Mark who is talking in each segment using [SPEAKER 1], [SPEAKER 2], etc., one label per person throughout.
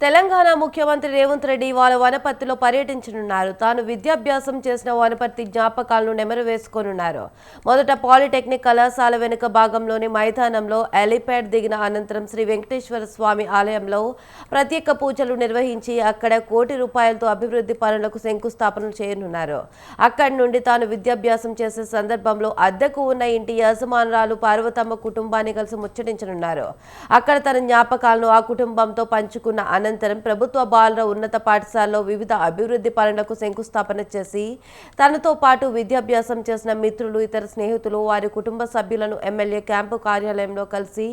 [SPEAKER 1] తెలంగాణ ముఖ్యమంత్రి రేవంత్ రెడ్డి ఇవాళ వనపర్తిలో పర్యటించనున్నారు. తాను విద్యాభ్యాసం చేసిన వనపర్తి జ్ఞాపకాలను నెమరు వేసుకోనున్నారు. మొదట పాలిటెక్నిక్ కళాశాల వెనుక భాగంలోని మైదానంలో హెలీప్యాడ్ దిగిన అనంతరం శ్రీ వెంకటేశ్వర స్వామి ఆలయంలో ప్రత్యేక పూజలు నిర్వహించి అక్కడ కోటి రూపాయలతో అభివృద్ధి పనులకు శంకుస్థాపన చేయనున్నారు. అక్కడి నుండి తాను విద్యాభ్యాసం చేసే సందర్భంలో అద్దెకు ఉన్న ఇంటి యజమానురాలు పార్వతమ్మ కుటుంబాన్ని కలిసి ముచ్చటించనున్నారు. అక్కడ తన జ్ఞాపకాలను ఆ కుటుంబంతో పంచుకున్న అనంతరం ప్రభుత్వ బాలుర ఉన్నత పాఠశాలలో వివిధ అభివృద్ధి పనులకు శంకుస్థాపన చేసి తనతో పాటు విద్యాభ్యాసం చేసిన మిత్రులు, ఇతర స్నేహితులు, వారి కుటుంబ సభ్యులను ఎమ్మెల్యే క్యాంపు కార్యాలయంలో కలిసి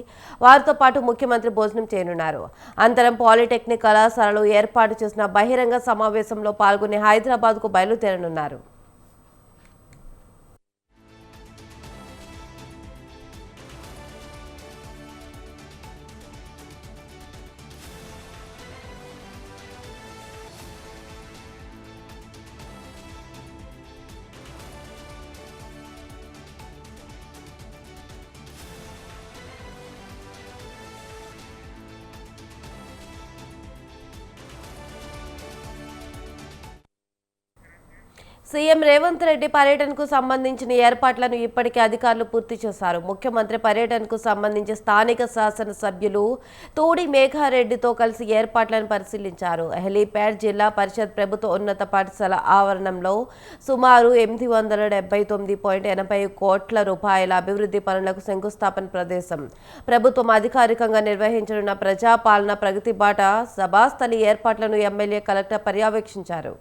[SPEAKER 1] వారితో పాటు ముఖ్యమంత్రి భోజనం చేయనున్నారు. అనంతరం పాలిటెక్నిక్ కళాశాలలో ఏర్పాటు చేసిన బహిరంగ సమావేశంలో పాల్గొని హైదరాబాద్కు బయలుదేరనున్నారు. సీఎం రేవంత్ రెడ్డి పర్యటనకు సంబంధించిన ఏర్పాట్లను ఇప్పటికే అధికారులు పూర్తి చేశారు. ముఖ్యమంత్రి పర్యటనకు సంబంధించి స్థానిక శాసన సభ్యులు తోడి మేఘారెడ్డితో కలిసి ఏర్పాట్లను పరిశీలించారు. హెలీప్యాడ్ జిల్లా పరిషత్ ప్రభుత్వ ఉన్నత పాఠశాల ఆవరణంలో సుమారు 879.80 కోట్ల రూపాయల అభివృద్ధి పనులకు శంకుస్థాపన ప్రదేశం. ప్రభుత్వం అధికారికంగా నిర్వహించనున్న ప్రజాపాలన ప్రగతి బాట సభాస్థలి ఏర్పాట్లను ఎమ్మెల్యే కలెక్టర్ పర్యవేక్షించారు.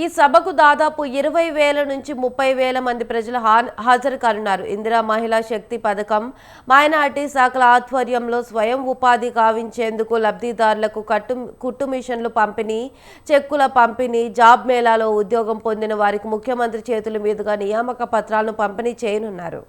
[SPEAKER 1] ఈ సభకు దాదాపు 20,000 నుంచి 30,000 మంది ప్రజలు హాజరు కానున్నారు. ఇందిరా మహిళా శక్తి పథకం, మైనార్టీ శాఖల ఆధ్వర్యంలో స్వయం ఉపాధి కావించేందుకు లబ్ధిదారులకు కుట్టు మిషన్లు పంపిణీ, చెక్కుల పంపిణీ, జాబ్ మేళాలో ఉద్యోగం పొందిన వారికి ముఖ్యమంత్రి చేతుల మీదుగా నియామక పత్రాలను పంపిణీ చేయనున్నారు.